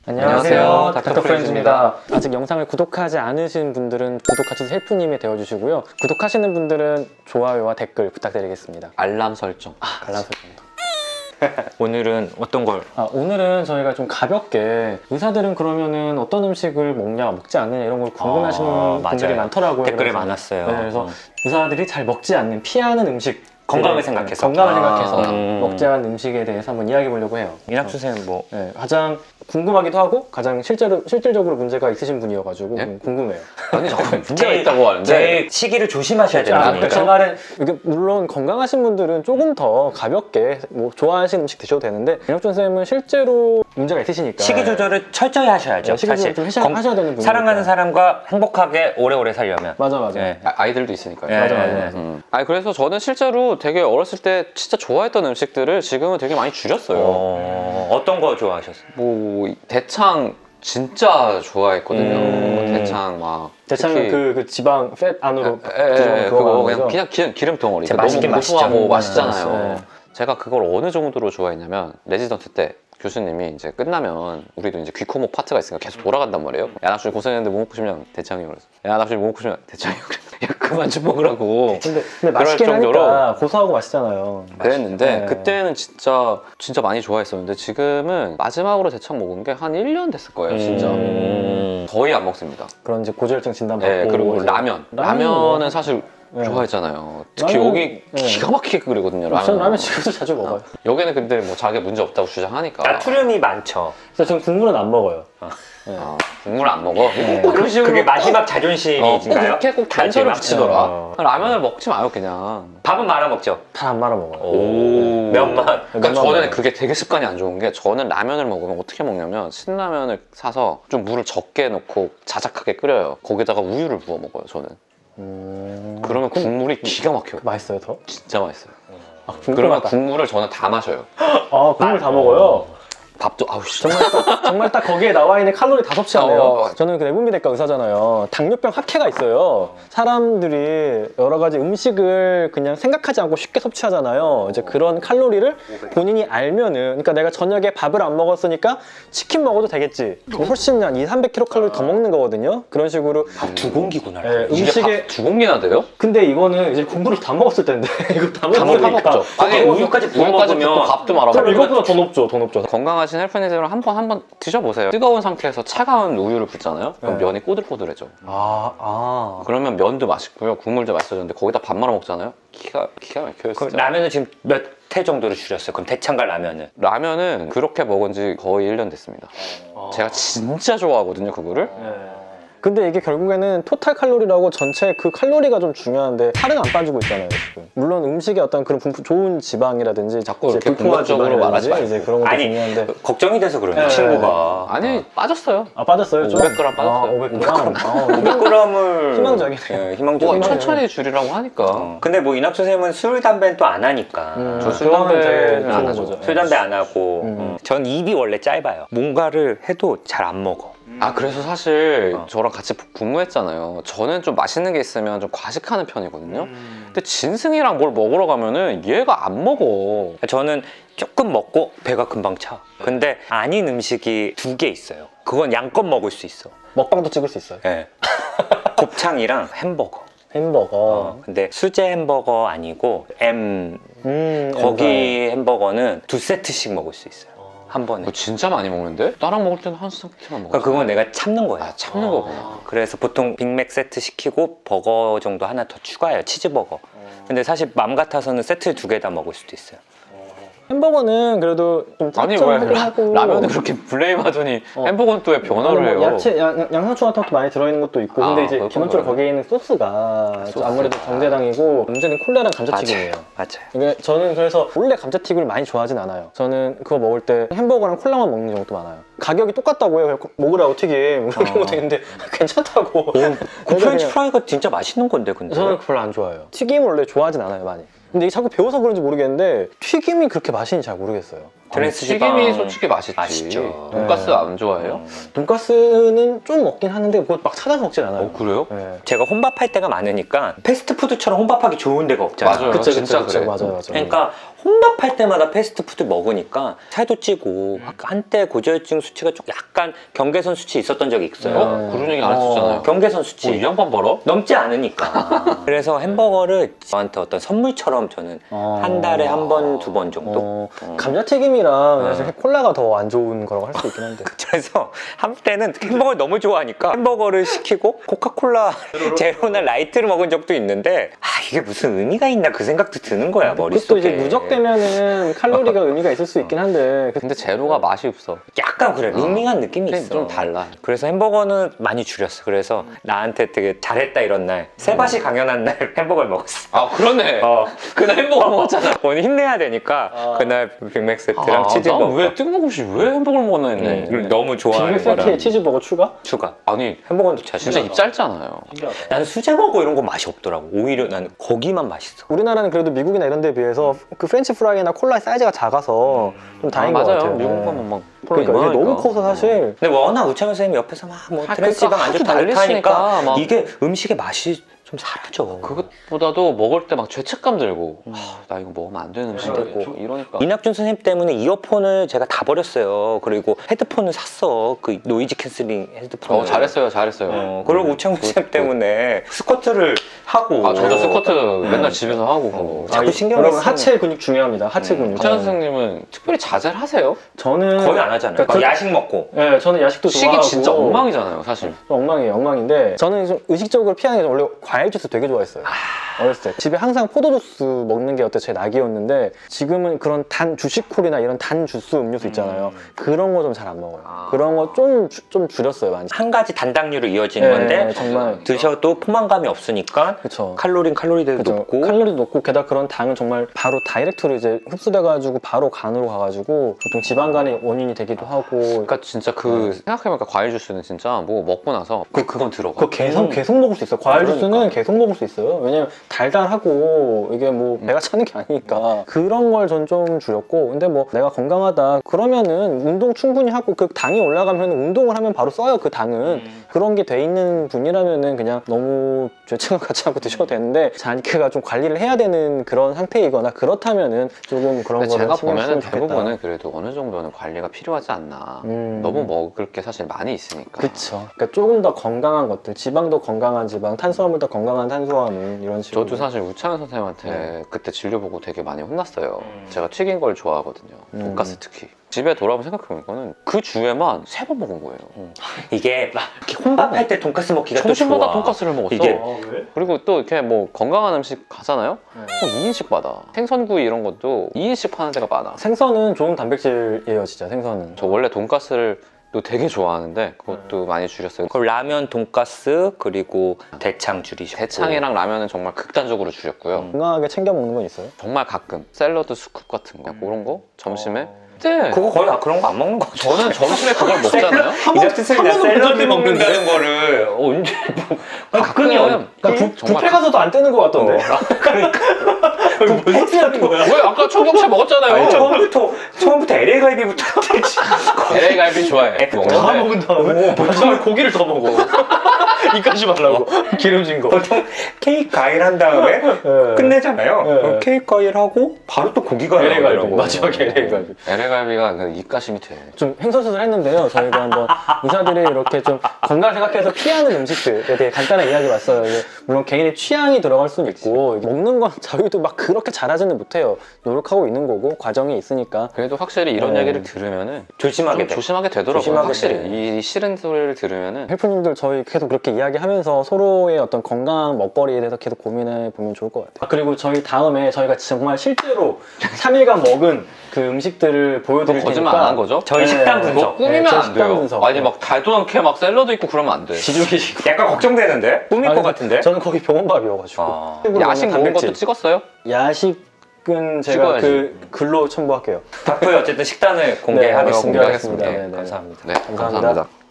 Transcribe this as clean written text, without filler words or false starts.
안녕하세요. 닥터프렌즈입니다. 아직 영상을 구독하지 않으신 분들은 구독하셔서 헬프님이 되어주시고요. 구독하시는 분들은 좋아요와 댓글 부탁드리겠습니다. 알람 설정. 알람 설정도. 오늘은 어떤 걸? 오늘은 저희가 좀 가볍게 의사들은 그러면은 어떤 음식을 먹냐 먹지 않느냐 이런 걸 궁금해하시는 분들이 맞아요. 많더라고요. 댓글이 그래서. 많았어요. 네, 그래서 의사들이 잘 먹지 않는 피하는 음식 건강을 생각해서. 건강을 생각해서 음. 먹지 않은 음식에 대해서 한번 이야기해 보려고 해요. 이낙수 선생님 뭐 네, 가장 궁금하기도 하고 가장 실질적으로 문제가 있으신 분이어가지고 네? 궁금해요. 아니 잠깐 문제가 있다고 하는데. 제일 시기를 조심하셔야 되는 그러니까 제 거니까. 말은 이게 물론 건강하신 분들은 조금 더 가볍게 뭐 좋아하시는 음식 드셔도 되는데 이낙준 선생님은 실제로 문제가 있으시니까 시기 조절을 철저히 하셔야죠. 네, 시기 조절 좀 하셔야 되는 분이니까. 사랑하는 사람과 행복하게 오래오래 살려면. 맞아. 네. 아이들도 있으니까요. 네. 맞아. 아니 그래서 저는 실제로 되게 어렸을 때 진짜 좋아했던 음식들을 지금은 되게 많이 줄였어요. 어떤 거 좋아하셨어요? 뭐 대창 진짜 좋아했거든요. 대창 막 대창은 특히- 그 지방 팻 안으로 그거 그냥 기름 덩어리. 진짜 너무 맛있긴 고소하고 맛있죠. 맛있잖아요. 네. 제가 그걸 어느 정도로 좋아했냐면 레지던트 때 교수님이 이제 끝나면 우리도 이제 귀코목 파트가 있으니까 계속 돌아간단 말이에요. 야 납실 고생했는데 뭐 먹고 싶냐? 대창이요. 그래서 야 납실 뭐 먹고 싶냐? 대창이요. 그래서 야 그만 좀 먹으라고. 근데 맛있긴 정도로. 하니까 고소하고 맛있잖아요. 그랬는데 네. 그때는 진짜 많이 좋아했었는데 지금은 마지막으로 대창 먹은 게 한 1년 됐을 거예요. 진짜 거의 안 먹습니다. 그런 이제 고지혈증 진단 받고 네, 그리고 이제 라면은 뭐. 사실 네. 좋아했잖아요. 특히 라면, 여기 네. 기가 막히게 끓이거든요. 저는 라면 집에서 자주 먹어요. 여기는 근데 뭐 자기 문제 없다고 주장하니까. 나트륨이 많죠. 그래서 저는 국물은 안 먹어요. 네. 국물 안 먹어? 네. 꼭 그런 식으로 그게 꼭- 마지막 자존심인가요? 이렇게 꼭 단서를 마지막? 붙이더라. 라면을 먹지 마요 그냥. 밥은 말아 먹죠. 다 안 말아 먹어요. 오. 면만. 그러니까 면만 저는 먹어요. 그게 되게 습관이 안 좋은 게 저는 라면을 먹으면 어떻게 먹냐면 신라면을 사서 좀 물을 적게 넣고 자작하게 끓여요. 거기다가 우유를 부어 먹어요 저는. 그러면 국물이 기가 막혀요. 맛있어요 더? 진짜 맛있어요. 그러면 궁금하다. 국물을 저는 다 마셔요. 국물 다 먹어요. 밥도 아우씨. 정말 딱 거기에 나와 있는 칼로리 다 섭취하네요. 어. 저는 그 내분비내과 의사잖아요. 당뇨병 학회가 있어요. 사람들이 여러 가지 음식을 그냥 생각하지 않고 쉽게 섭취하잖아요. 이제 그런 칼로리를 본인이 알면은, 그러니까 내가 저녁에 밥을 안 먹었으니까 치킨 먹어도 되겠지. 훨씬 한 200~300kcal 칼로리 더 먹는 거거든요. 그런 식으로. 밥 2공기구나. 네, 이게 음식에 밥 2공기나 돼요? 근데 이거는 이제 국물을 다 먹었을 텐데 이거 다 먹으니까 먹죠. 아니, 우유까지 부어 우유까지 먹으면 붓고 밥도 말아 그럼 먹어요. 이것보다 더 높죠. 건강하신 헬프니즘을 한번 드셔보세요. 뜨거운 상태에서 차가운 우유를 붓잖아요. 그럼 네. 면이 꼬들꼬들해져. 아. 그러면 면도 맛있고요. 국물도 맛있어졌는데 거기다 밥 말아 먹잖아요. 기가 막혀요. 그 진짜. 라면은 지금 몇 회 정도로 줄였어요? 그럼 대창과 라면은? 라면은 그렇게 먹은 지 거의 1년 됐습니다. 제가 진짜 좋아하거든요, 그거를. 근데 이게 결국에는 토탈 칼로리라고 전체 그 칼로리가 좀 중요한데 살은 안 빠지고 있잖아요 지금. 물론 음식의 어떤 그런 좋은 지방이라든지 자꾸 이제 이렇게 불포화 공격적으로 말하지 지방이라든지 이제 그런 것도 아니, 중요한데 걱정이 돼서 그러네, 네. 친구가. 아니, 빠졌어요. 빠졌어요 좀? 500g 빠졌어요. 500g? 500g을 희망적이네. 희망적이네. 뭐 천천히 줄이라고 하니까. 근데 뭐 이낙수 선생님은 술, 담배는 또 안 하니까. 저 술, 그거는 되게 담배는 안 좋은 하죠. 거죠. 술, 담배 안 하고. 전 입이 원래 짧아요. 뭔가를 해도 잘 안 먹어. 그래서 사실 저랑 같이 근무했잖아요. 저는 좀 맛있는 게 있으면 좀 과식하는 편이거든요. 근데 진승이랑 뭘 먹으러 가면은 얘가 안 먹어. 저는 조금 먹고 배가 금방 차. 근데 아닌 음식이 2개 있어요. 그건 양껏 먹을 수 있어. 먹방도 찍을 수 있어요. 네. 곱창이랑 햄버거. 햄버거. 근데 수제 햄버거 아니고 M 햄버거. 거기 햄버거는 2세트씩 먹을 수 있어요. 한 번에. 이거 진짜 많이 먹는데? 나랑 먹을 때는 한 세트만 먹어. 그러니까 그건 내가 참는 거예요. 참는 거구나. 그래서 보통 빅맥 세트 시키고 버거 정도 하나 더 추가해요. 치즈버거. 근데 사실 맘 같아서는 세트 2개 다 먹을 수도 있어요. 햄버거는 그래도 좀 아니 왜 짭짤하긴 하고 라면을 그렇게 블레임하더니 햄버거는 또 왜 변화를 해요? 야채, 양상추 같은 것도 많이 들어있는 것도 있고 근데 이제 그건 기본적으로 그래요. 거기에 있는 소스가 아무래도 정제당이고 문제는 콜라랑 감자튀김이에요. 맞아요. 이게 저는 그래서 원래 감자튀김을 많이 좋아하진 않아요. 저는 그거 먹을 때 햄버거랑 콜라만 먹는 경우도 많아요. 가격이 똑같다고 해요. 먹으라고 튀김 그런 경우도 있는데 괜찮다고. 그 프렌치 프라이가 진짜 맛있는 건데 근데. 저는 별로 안 좋아해요. 튀김을 원래 좋아하진 않아요 많이. 근데 이게 자꾸 배워서 그런지 모르겠는데 튀김이 그렇게 맛있는지 잘 모르겠어요. 트랜스 튀김이 지방 솔직히 맛있지. 맛있죠. 돈가스 네. 안 좋아해요? 돈가스는 좀 먹긴 하는데 그거 막 찾아서 먹진 않아요. 그래요? 네. 제가 혼밥할 때가 많으니까 패스트푸드처럼 혼밥하기 좋은 데가 없잖아요. 맞아요. 그쵸, 진짜 그쵸, 그래. 맞아요. 그러니까 혼밥할 때마다 패스트푸드 먹으니까 살도 찌고 한때 고지혈증 수치가 좀 약간 경계선 수치 있었던 적이 있어요. 그런 얘기 안 했었잖아요. 경계선 수치 이 양반 봐라? 넘지 않으니까. 그래서 햄버거를 저한테 어떤 선물처럼 저는 한 달에 한 번, 두 번 정도. 감자튀김이랑 사실 콜라가 더 안 좋은 거라고 할 수 있긴 한데. 그래서 한때는 햄버거를 너무 좋아하니까 햄버거를 시키고 코카콜라 제로나 라이트를 먹은 적도 있는데 이게 무슨 의미가 있나 그 생각도 드는 거야 그것도 머릿속에. 이제 누적되면은 칼로리가 의미가 있을 수 있긴 한데. 근데 제로가 맛이 없어. 약간 그래 밍밍한 느낌이 그냥 있어. 좀 달라. 그래서 햄버거는 많이 줄였어. 그래서 나한테 되게 잘했다 이런 날 세밭이 강연한 날 햄버거를 먹었어. 아 그러네. 그날 햄버거 먹었잖아. 오늘 힘내야 되니까 그날 빅맥 세트랑 치즈버거. 난왜 뜬금없이 왜 햄버거를 먹었나 했네. 너무 좋아하는 빅맥 세트에 거라. 치즈버거 추가? 추가. 아니 햄버거는 자신. 진짜 입 짧잖아요. 나는 수제버거 이런 거 맛이 없더라고. 오히려 나는 거기만 맛있어. 우리나라는 그래도 미국이나 이런 데 비해서 그 프렌치 프라이나 콜라의 사이즈가 작아서 좀 다행인 것 맞아요. 같아요. 미국 네. 가면 막 그러니까 이게 너무 커서 사실 근데 워낙 우창현 선생님이 옆에서 막뭐 아, 트랜스 지방 안 그러니까 좋다 하도 이렇게 하니까 난리치니까 막. 이게 음식의 맛이 좀 사라져. 그것보다도 먹을 때 막 죄책감 들고 나 이거 먹으면 안 되는 음식이고 이러니까. 이낙준 선생님 때문에 이어폰을 제가 다 버렸어요. 그리고 헤드폰을 샀어. 그 노이즈 캔슬링 헤드폰을. 잘했어요. 그리고 우창훈 선생님 때문에 스쿼트를 하고. 아 저도 스쿼트 맨날 집에서 하고 그거. 자꾸 신경을 여러분 쓰는 하체 근육 중요합니다. 하체 근육. 우찬 선생님은 특별히 자제를 하세요? 저는 거의 안 하잖아요. 그러니까 야식 먹고. 네, 저는 야식도 식이 좋아하고 진짜 엉망이잖아요 사실. 엉망이에요, 엉망인데 저는 좀 의식적으로 피하는 게 원래 과일 주스 되게 좋아했어요. 어렸을 때 집에 항상 포도 주스 먹는 게 어때 제 낙이었는데 지금은 그런 단 주식콜이나 이런 단 주스 음료수 있잖아요. 그런 거 좀 잘 안 먹어요. 그런 거 좀 줄였어요, 많이. 한 가지 단당류로 이어지는 네, 건데 정말 드셔도 포만감이 없으니까 그렇죠. 칼로리도 그죠. 높고. 칼로리도 높고 게다가 그런 당은 정말 바로 다이렉트로 이제 흡수돼가지고 바로 간으로 가가지고 보통 지방간의 원인이 되기도 하고. 그러니까 진짜 생각해보니까 과일 주스는 진짜 뭐 먹고 나서 그건 들어가. 그거 계속 먹을 수 있어요. 과일 주스는 계속 먹을 수 있어요. 왜냐면 달달하고 이게 뭐 배가 차는 게 아니니까 그런 걸 전 좀 줄였고. 근데 뭐 내가 건강하다 그러면은 운동 충분히 하고 그 당이 올라가면 운동을 하면 바로 써요. 그 당은 그런 게 돼 있는 분이라면은 그냥 너무 죄책감 갖지 않고 드셔도 되는데 자기가 좀 관리를 해야 되는 그런 상태이거나 그렇다면은 조금 그런 근데 거를 제가 신경 보면은 쓰면 좋겠다. 대부분은 그래도 어느 정도는 관리가 필요하지 않나. 너무 먹을 게 사실 많이 있으니까. 그쵸. 그러니까 조금 더 건강한 것들, 지방도 건강한 지방, 탄수화물도 건강한 탄수화물 이런 식으로. 저도 사실 우창현 선생님한테 그때 진료 보고 되게 많이 혼났어요. 제가 튀긴 걸 좋아하거든요. 돈가스 특히. 집에 돌아오면 생각해보니까는 그 주에만 3번 먹은 거예요. 이게 막 이렇게 혼밥할 때 돈가스 먹기가 또 점심마다 좋아. 돈가스를 먹었어. 이게 그리고 또 이렇게 뭐 건강한 음식 가잖아요? 꼭 2인씩 받아. 생선구이 이런 것도 2인씩 파는 데가 많아. 생선은 좋은 단백질이에요, 진짜 생선은. 저 원래 돈가스를 또 되게 좋아하는데 그것도 많이 줄였어요. 그 라면, 돈가스 그리고 대창 줄이셨고. 대창이랑 라면은 정말 극단적으로 줄였고요. 건강하게 챙겨 먹는 건 있어요? 정말 가끔 샐러드 스쿱 같은 거 그런 거 점심에 그때 그거 거의 그런 거 안 먹는 거 같아. 저는 점심에 그걸 먹잖아요. 이제 샐러드 먹는다는 거를 언제 가끔이 정말 가서도 안 뜨는 것 같던데. 무슨 하는 거야? 왜 아까 청경채 먹었잖아요. 아니, 처음부터 LA 갈비부터 LA 갈비 좋아해. 다 먹는데 먹은 다음에 마지막에 고기를 더 먹어. 이까지 말라고. 기름진 거. 보통 케이크 과일 한 다음에 끝내잖아요. 네. 그럼 케이크 과일 하고 바로 또 고기가 LA 갈비. 나오더라고. 마지막에 LA 갈비. LA 갈비가 그 입가심이 돼. 좀 횡설수설 했는데요. 저희가 한번 의사들이 이렇게 좀 건강 생각해서 피하는 음식들에 대해 간단하게 이야기해봤어요. 물론 개인의 취향이 들어갈 수는 있고 먹는 건 저희도 막 그렇게 잘하지는 못해요. 노력하고 있는 거고 과정이 있으니까. 그래도 확실히 이런 얘기를 들으면은 조심하게 좀 조심하게 되더라고요. 조심하게 확실히 돼. 이 싫은 소리를 들으면은 헬프님들 저희 계속 그렇게 이야기하면서 서로의 어떤 건강 먹거리에 대해서 계속 고민해 보면 좋을 것 같아요. 그리고 저희 다음에 저희가 정말 실제로 3일간 먹은 그 음식들을 보여드릴 테니까 거짓말 안 한 거죠? 저희 식단 분석. 그거 꾸미면 저희 안 식단 돼요. 분석. 아니 막 달도 않게 막 샐러드 있고 그러면 안 돼. 지죽이시고 약간 걱정되는데? 꾸밀 것 같은데? 저는 거기 병원밥이어가지고 야식 먹은 것도 찍었어요? 야식은 제가 찍어야지. 그 글로 첨부할게요. 덕분에 어쨌든 식단을 공개하겠습니다. 공개하겠습니다. 네, 네, 네. 감사합니다. 네, 감사합니다. 감사합니다.